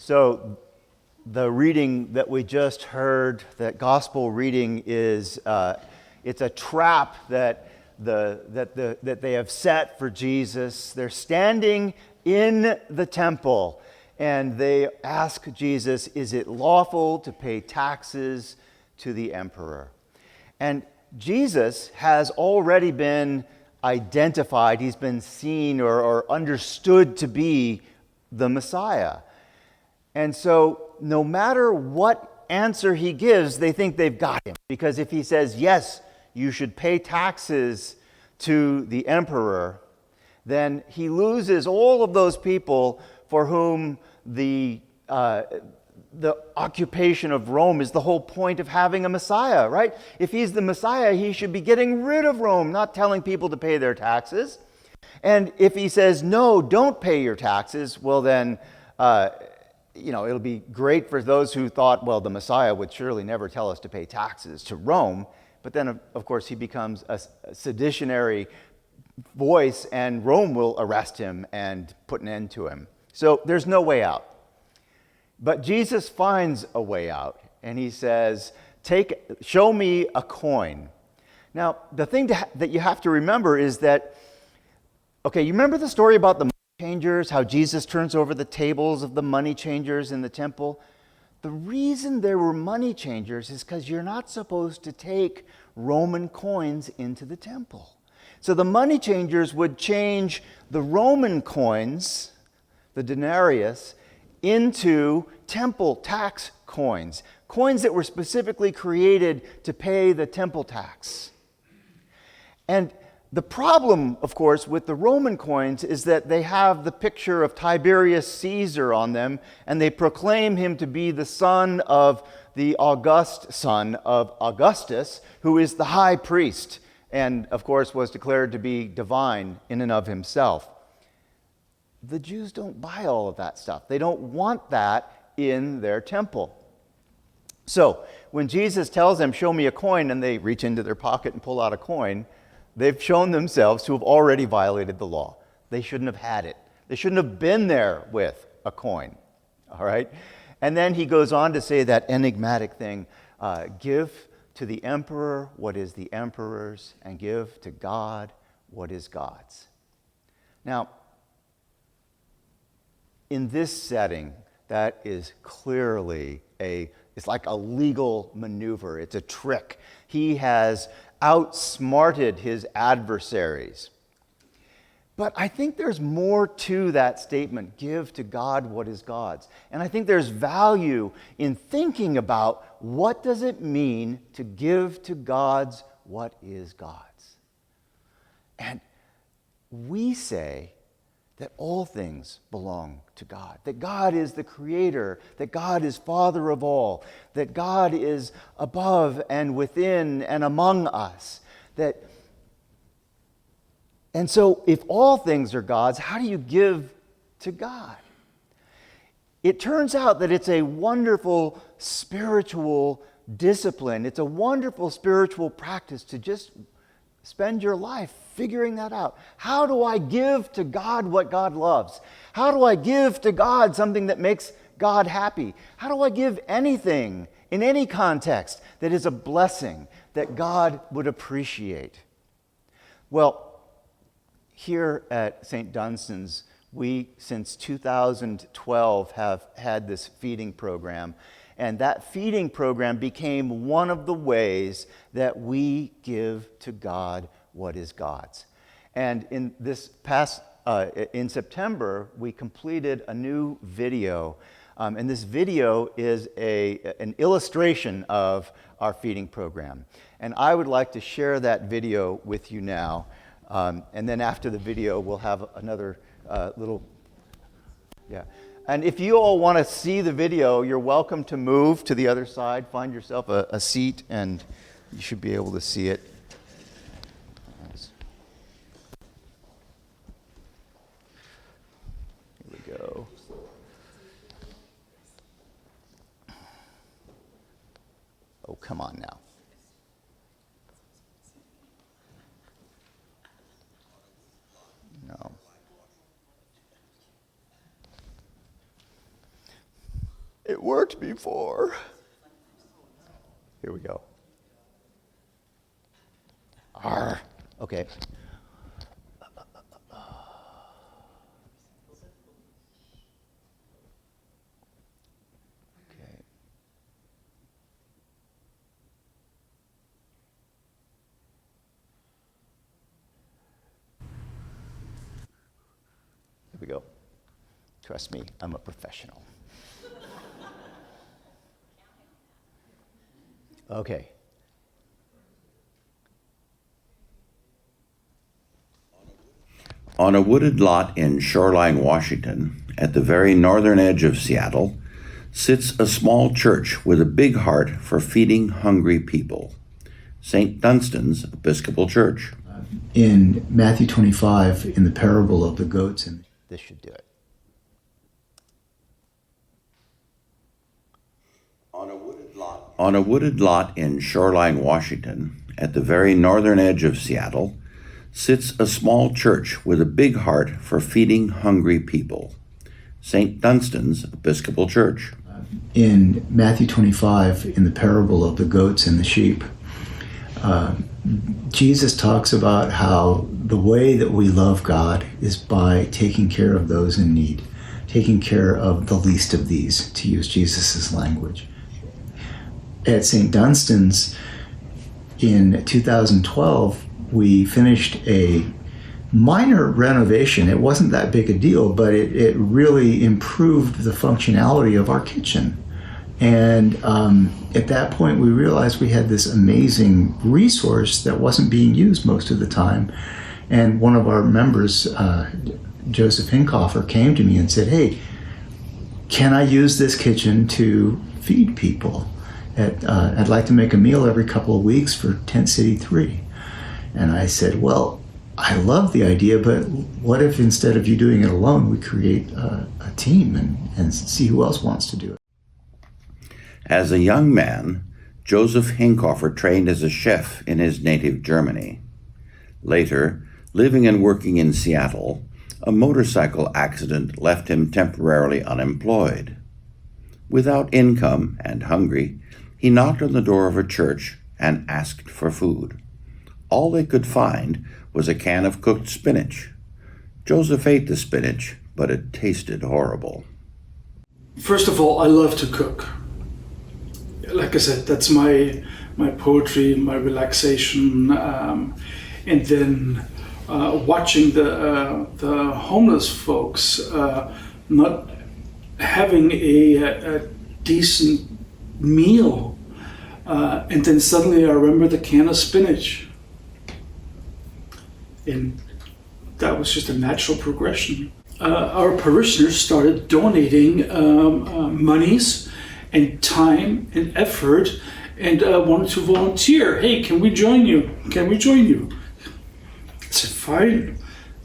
So the reading that we just heard, that gospel reading, is it's a trap that they have set for Jesus. They're standing in the temple and they ask Jesus, "Is it lawful to pay taxes to the emperor?" And Jesus has already been identified. He's been seen or understood to be the Messiah. And so no matter what answer he gives, they think they've got him. Because if he says, yes, you should pay taxes to the emperor, then he loses all of those people for whom the occupation of Rome is the whole point of having a Messiah, right? If he's the Messiah, he should be getting rid of Rome, not telling people to pay their taxes. And if he says, no, don't pay your taxes, well then, it'll be great for those who thought, well, the Messiah would surely never tell us to pay taxes to Rome. But then, of course, he becomes a seditionary voice, and Rome will arrest him and put an end to him. So there's no way out. But Jesus finds a way out, and he says, show me a coin. Now, the thing that you have to remember is that, okay, you remember the story about the changers, how Jesus turns over the tables of the money changers in the temple? The reason there were money changers is because you're not supposed to take Roman coins into the temple. So the money changers would change the Roman coins, the denarius, into temple tax coins, coins that were specifically created to pay the temple tax. And the problem, of course, with the Roman coins is that they have the picture of Tiberius Caesar on them, and they proclaim him to be the son of the august son of Augustus, who is the high priest, and of course was declared to be divine in and of himself. The Jews don't buy all of that stuff. They don't want that in their temple. So when Jesus tells them, show me a coin, and they reach into their pocket and pull out a coin, they've shown themselves to have already violated the law. They shouldn't have had it. They shouldn't have been there with a coin. All right? And then he goes on to say that enigmatic thing, give to the emperor what is the emperor's, and give to God what is God's. Now, in this setting, that is clearly it's like a legal maneuver. It's a trick. He has outsmarted his adversaries. But I think there's more to that statement, give to God what is God's. And I think there's value in thinking about what does it mean to give to God's what is God's. And we say that all things belong to God, that God is the creator, that God is Father of all, that God is above and within and among us. And so if all things are God's, how do you give to God? It turns out that it's a wonderful spiritual discipline. It's a wonderful spiritual practice to just spend your life figuring that out. How do I give to God what God loves? How do I give to God something that makes God happy? How do I give anything in any context that is a blessing that God would appreciate? Well, here at St. Dunstan's, we, since 2012, have had this feeding program. And that feeding program became one of the ways that we give to God what is God's. And in this past, in September, we completed a new video. And this video is an illustration of our feeding program. And I would like to share that video with you now. And then after the video, we'll have another And if you all want to see the video, you're welcome to move to the other side, find yourself a seat, and you should be able to see it. Here we go. Oh, come on now. No. It worked before. Here we go. Arr. Okay. Here we go. Trust me, I'm a professional. Okay. On a wooded lot in Shoreline, Washington, at the very northern edge of Seattle, sits a small church with a big heart for feeding hungry people. St. Dunstan's Episcopal Church. In Matthew 25, in the parable of the goats and This should do it. On a wooded lot in Shoreline, Washington, at the very northern edge of Seattle, sits a small church with a big heart for feeding hungry people. St. Dunstan's Episcopal Church. in Matthew 25, in the parable of the goats and the sheep, Jesus talks about how the way that we love God is by taking care of those in need, taking care of the least of these, to use Jesus' language. At St. Dunstan's in 2012, we finished a minor renovation. It wasn't that big a deal, but it really improved the functionality of our kitchen. And at that point, we realized we had this amazing resource that wasn't being used most of the time. And one of our members, Joseph Hinkoffer, came to me and said, "Hey, can I use this kitchen to feed people? I'd like to make a meal every couple of weeks for Tent City 3. And I said, well, I love the idea, but what if instead of you doing it alone, we create a team and see who else wants to do it? As a young man, Joseph Hinkoffer trained as a chef in his native Germany. Later, living and working in Seattle, a motorcycle accident left him temporarily unemployed. Without income and hungry, he knocked on the door of a church and asked for food. All they could find was a can of cooked spinach. Joseph ate the spinach, but it tasted horrible. First of all, I love to cook. Like I said, that's my poetry, my relaxation, and then watching the homeless folks not having a decent meal, and then suddenly I remember the can of spinach, and that was just a natural progression. Our parishioners started donating monies and time and effort, and wanted to volunteer. Hey, can we join you? Can we join you? I said, fine.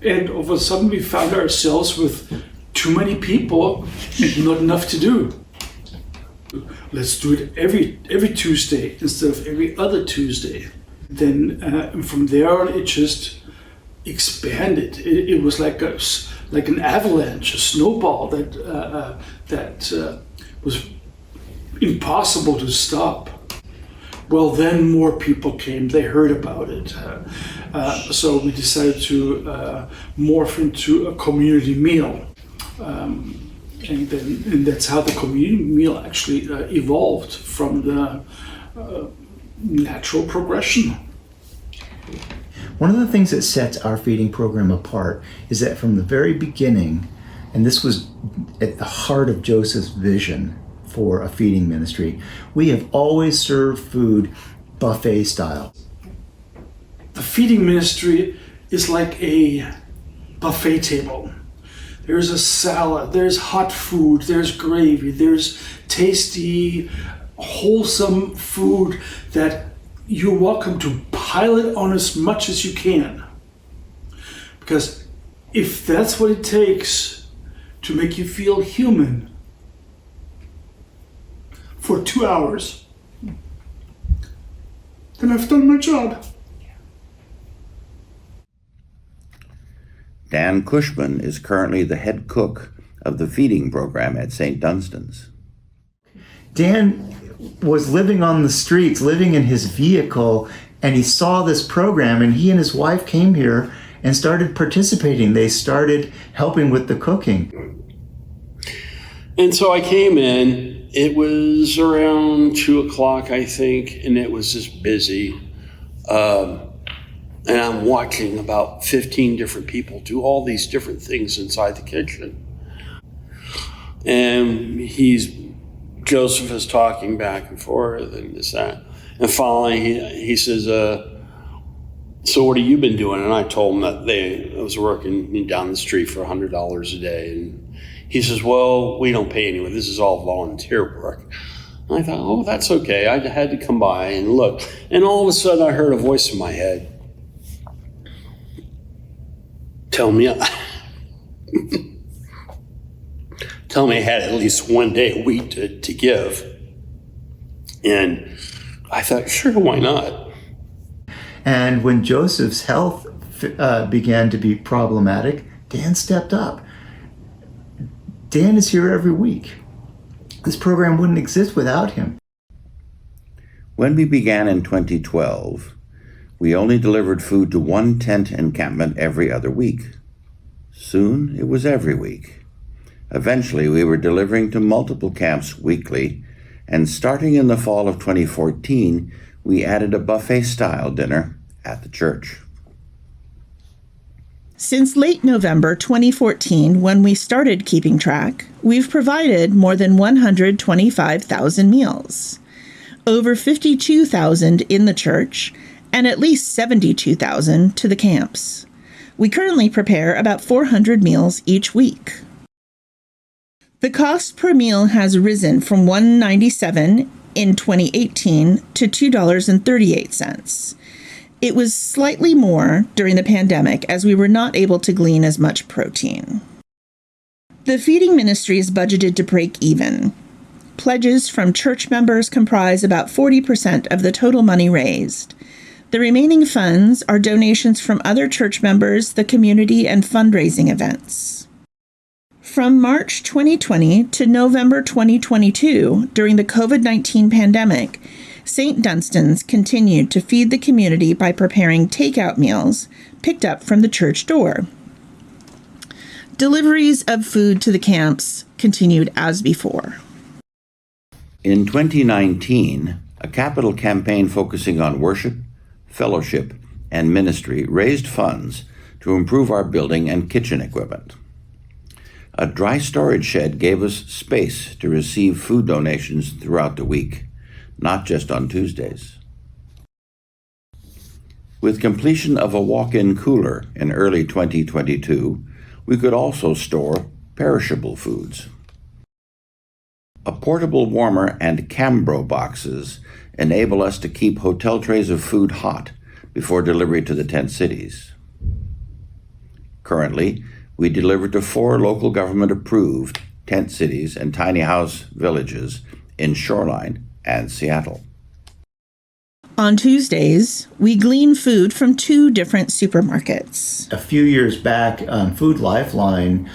And all of a sudden we found ourselves with too many people and not enough to do. Let's do it every Tuesday instead of every other Tuesday. Then from there on, it just expanded. It was like an avalanche, a snowball that was impossible to stop. Well, then more people came. They heard about it. So we decided to morph into a community meal. And that's how the community meal actually evolved from the natural progression. One of the things that sets our feeding program apart is that from the very beginning, and this was at the heart of Joseph's vision for a feeding ministry, we have always served food buffet style. The feeding ministry is like a buffet table. There's a salad, there's hot food, there's gravy, there's tasty, wholesome food that you're welcome to pile it on as much as you can. Because if that's what it takes to make you feel human for 2 hours, then I've done my job. Dan Cushman is currently the head cook of the feeding program at St. Dunstan's. Dan was living on the streets, living in his vehicle, and he saw this program, and he and his wife came here and started participating. They started helping with the cooking. And so I came in, it was around 2:00, I think, and it was just busy. And I'm watching about 15 different people do all these different things inside the kitchen. And Joseph is talking back and forth and this, that. And finally he says, so what have you been doing? And I told him that I was working down the street for $100 a day. And he says, well, we don't pay anyone. This is all volunteer work. And I thought, oh, that's okay. I had to come by and look. And all of a sudden I heard a voice in my head. Tell me I had at least one day a week to give. And I thought, sure, why not? And when Joseph's health began to be problematic, Dan stepped up. Dan is here every week. This program wouldn't exist without him. When we began in 2012, we only delivered food to one tent encampment every other week. Soon, it was every week. Eventually, we were delivering to multiple camps weekly, and starting in the fall of 2014, we added a buffet-style dinner at the church. Since late November 2014, when we started keeping track, we've provided more than 125,000 meals, over 52,000 in the church, and at least 72,000 to the camps. We currently prepare about 400 meals each week. The cost per meal has risen from $1.97 in 2018 to $2.38. It was slightly more during the pandemic as we were not able to glean as much protein. The feeding ministry is budgeted to break even. Pledges from church members comprise about 40% of the total money raised. The remaining funds are donations from other church members, the community, and fundraising events. From March 2020 to November 2022, during the COVID-19 pandemic, St. Dunstan's continued to feed the community by preparing takeout meals picked up from the church door. Deliveries of food to the camps continued as before. In 2019, a capital campaign focusing on worship, fellowship, and ministry raised funds to improve our building and kitchen equipment. A dry storage shed gave us space to receive food donations throughout the week, not just on Tuesdays. With completion of a walk-in cooler in early 2022, we could also store perishable foods. A portable warmer and Cambro boxes enable us to keep hotel trays of food hot before delivery to the tent cities. Currently, we deliver to 4 local government-approved tent cities and tiny house villages in Shoreline and Seattle. On Tuesdays, we glean food from 2 different supermarkets. A few years back, Food Lifeline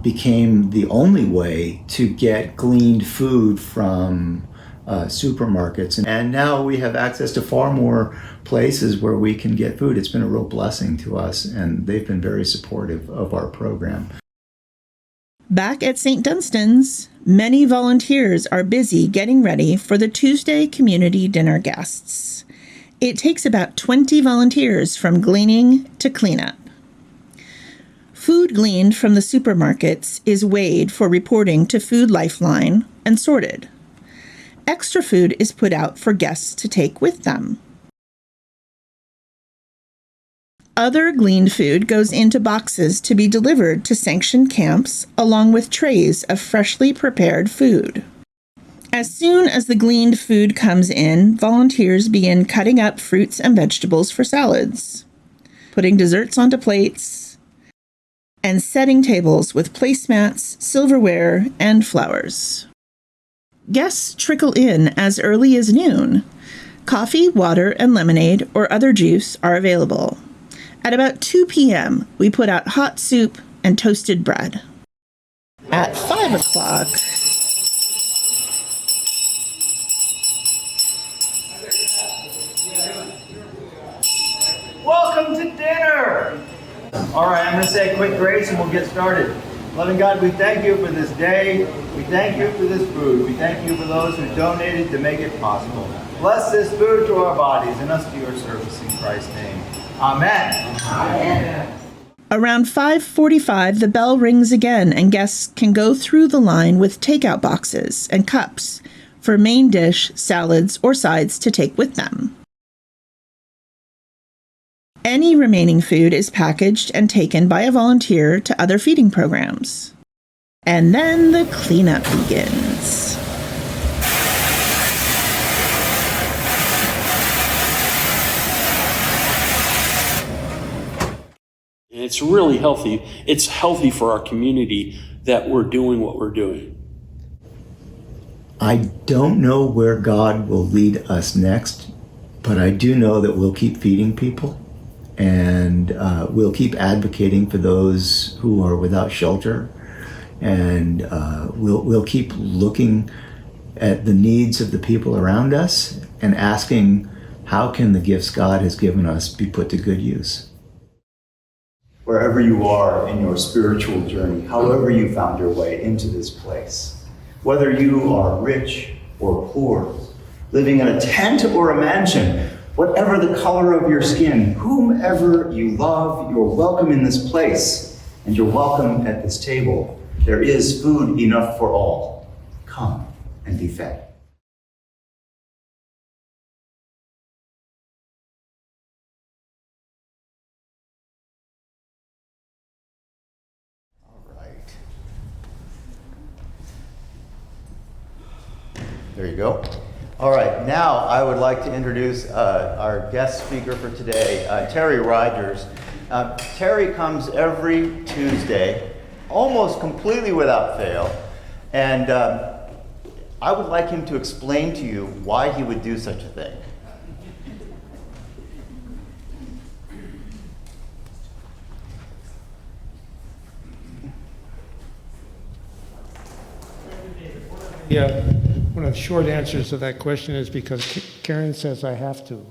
became the only way to get gleaned food from supermarkets. And now we have access to far more places where we can get food. It's been a real blessing to us, and they've been very supportive of our program. Back at St. Dunstan's, many volunteers are busy getting ready for the Tuesday community dinner guests. It takes about 20 volunteers from gleaning to cleanup. Food gleaned from the supermarkets is weighed for reporting to Food Lifeline and sorted. Extra food is put out for guests to take with them. Other gleaned food goes into boxes to be delivered to sanctioned camps, along with trays of freshly prepared food. As soon as the gleaned food comes in, volunteers begin cutting up fruits and vegetables for salads, putting desserts onto plates, and setting tables with placemats, silverware, and flowers. Guests trickle in as early as noon. Coffee, water, and lemonade or other juice are available. At about 2 p.m., we put out hot soup and toasted bread. At 5 o'clock, All right, I'm going to say a quick grace and we'll get started. Loving God, we thank you for this day. We thank you for this food. We thank you for those who donated to make it possible. Bless this food to our bodies and us to your service in Christ's name. Amen. Amen. Around 5:45, the bell rings again and guests can go through the line with takeout boxes and cups for main dish, salads, or sides to take with them. Any remaining food is packaged and taken by a volunteer to other feeding programs. And then the cleanup begins. And it's really healthy. It's healthy for our community that we're doing what we're doing. I don't know where God will lead us next, but I do know that we'll keep feeding people, and we'll keep advocating for those who are without shelter, and we'll keep looking at the needs of the people around us and asking, how can the gifts God has given us be put to good use? Wherever you are in your spiritual journey, however you found your way into this place, whether you are rich or poor, living in a tent or a mansion, whatever the color of your skin, whomever you love, you're welcome in this place, and you're welcome at this table. There is food enough for all. Come and be fed. All right. There you go. All right, now I would like to introduce our guest speaker for today, Terry Rogers. Terry comes every Tuesday, almost completely without fail, and I would like him to explain to you why he would do such a thing. Yeah, one of the short answers to that question is because Karen says I have to.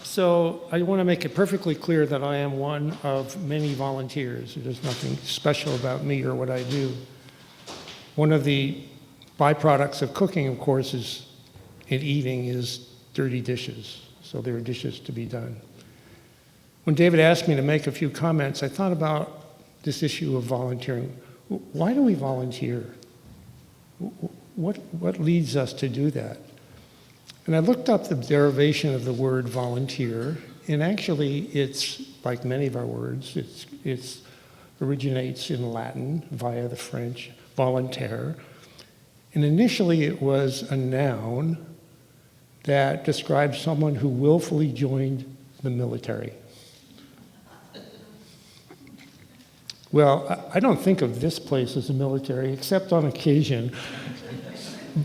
So I want to make it perfectly clear that I am one of many volunteers. There's nothing special about me or what I do. One of the byproducts of cooking, of course, is and eating is dirty dishes. So there are dishes to be done. When David asked me to make a few comments, I thought about this issue of volunteering. Why do we volunteer? What leads us to do that? And I looked up the derivation of the word volunteer, and actually it's like many of our words, it originates in Latin via the French volontaire. And initially it was a noun that describes someone who willfully joined the military. Well, I don't think of this place as a military, except on occasion.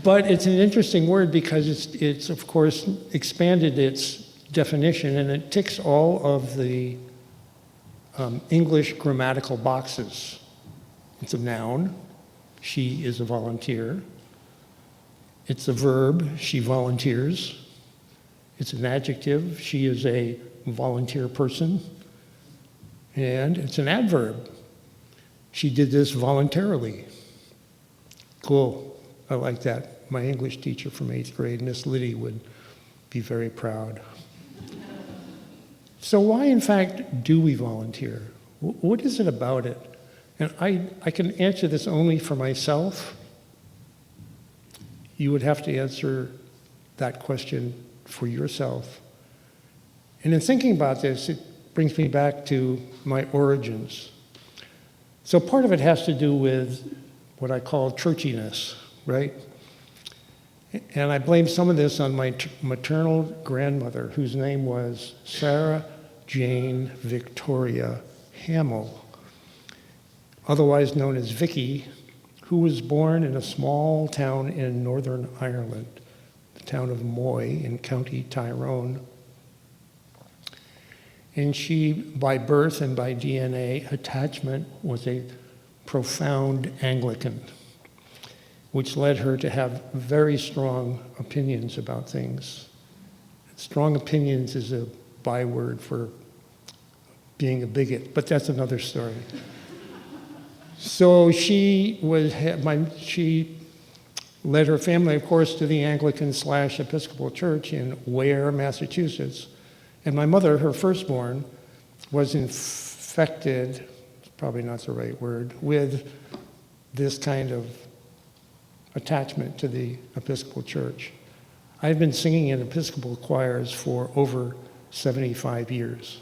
But it's an interesting word because it's of course expanded its definition, and it ticks all of the English grammatical boxes. It's a noun, she is a volunteer. It's a verb, she volunteers. It's an adjective, she is a volunteer person. And it's an adverb, she did this voluntarily. Cool. I like that. My English teacher from 8th grade, Miss Liddy, would be very proud. So why, in fact, do we volunteer? What is it about it? And I can answer this only for myself. You would have to answer that question for yourself. And in thinking about this, it brings me back to my origins. So part of it has to do with what I call churchiness, right? And I blame some of this on my maternal grandmother, whose name was Sarah Jane Victoria Hamill, otherwise known as Vicky, who was born in a small town in Northern Ireland, the town of Moy in County Tyrone. And she, by birth and by DNA attachment, was a profound Anglican, which led her to have very strong opinions about things. strong opinions is a byword for being a bigot, but that's another story. So she led her family, of course, to the Anglican/Episcopal Church in Ware, Massachusetts. And my mother, her firstborn, was infected, probably not the right word, with this kind of attachment to the Episcopal Church. I've been singing in Episcopal choirs for over 75 years.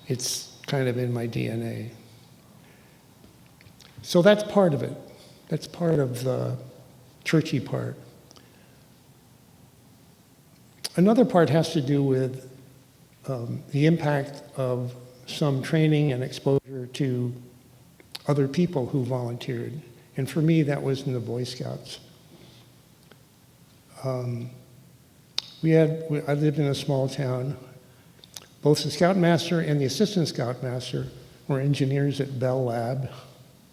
It's kind of in my DNA. So that's part of it. That's part of the churchy part. Another part has to do with the impact of some training and exposure to other people who volunteered. And for me, that was in the Boy Scouts. I lived in a small town. Both the Scoutmaster and the Assistant Scoutmaster were engineers at Bell Lab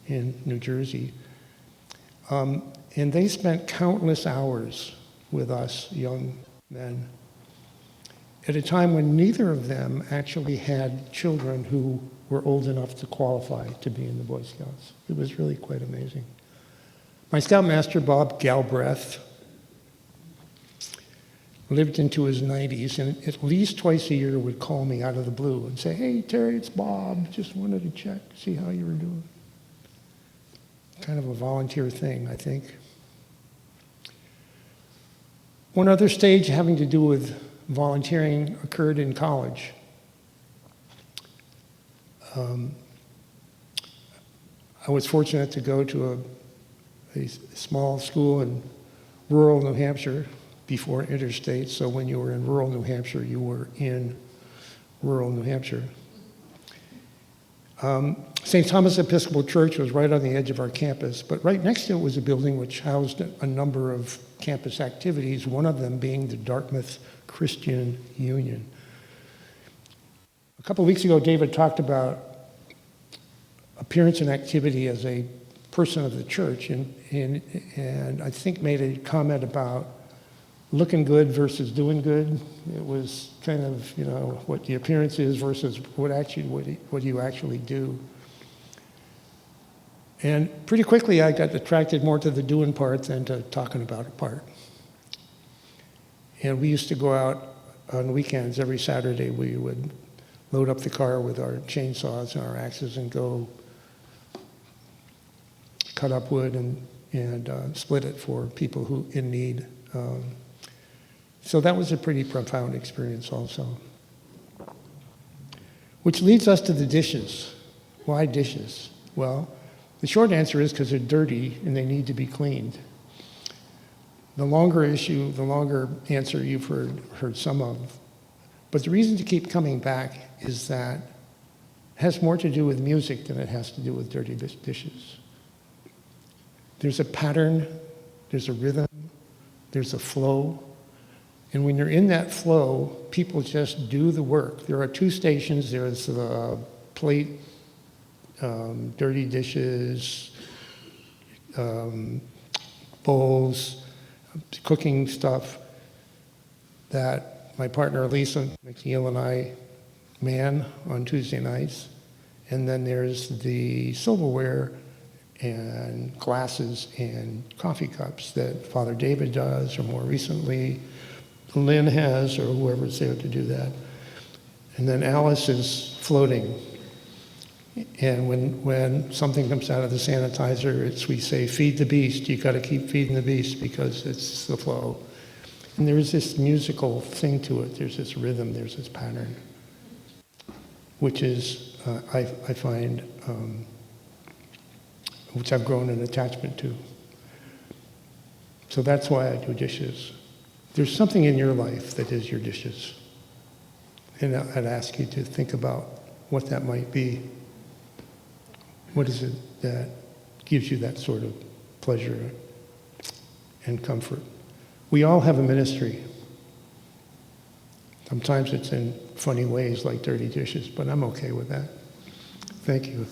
in New Jersey. And they spent countless hours with us young men at a time when neither of them actually had children who were old enough to qualify to be in the Boy Scouts. It was really quite amazing. My Scoutmaster, Bob Galbraith, lived into his 90s, and at least twice a year would call me out of the blue and say, "Hey, Terry, it's Bob. Just wanted to check, see how you were doing." Kind of a volunteer thing, I think. One other stage having to do with volunteering occurred in college. I was fortunate to go to a small school in rural New Hampshire before interstate, so when you were in rural New Hampshire, you were in rural New Hampshire. St. Thomas Episcopal Church was right on the edge of our campus, but right next to it was a building which housed a number of campus activities, one of them being the Dartmouth Christian Union. A couple of weeks ago, David talked about appearance and activity as a person of the church, and I think made a comment about looking good versus doing good. It was kind of, what the appearance is versus what you actually do. And pretty quickly I got attracted more to the doing part than to talking about it part. And we used to go out on weekends. Every Saturday we would load up the car with our chainsaws and our axes and go cut up wood and split it for people who in need. So that was a pretty profound experience also. Which leads us to the dishes. Why dishes? Well, the short answer is because they're dirty and they need to be cleaned. The longer answer you've heard some of. But the reason to keep coming back is that it has more to do with music than it has to do with dirty dishes. There's a pattern, there's a rhythm, there's a flow. And when you're in that flow, people just do the work. There are two stations. There's the plate, dirty dishes, bowls, cooking stuff that my partner Lisa McNeil and I man on Tuesday nights. And then there's the silverware and glasses and coffee cups that Father David does, or more recently, Lynn has, or whoever's there to do that. And then Alice is floating. And when something comes out of the sanitizer, we say, feed the beast. You got to keep feeding the beast because it's the flow. And there's this musical thing to it. There's this rhythm. There's this pattern, which is, I find, which I've grown an attachment to. So that's why I do dishes. There's something in your life that is your dishes. And I'd ask you to think about what that might be. What is it that gives you that sort of pleasure and comfort? We all have a ministry. Sometimes it's in funny ways like dirty dishes, but I'm okay with that. Thank you.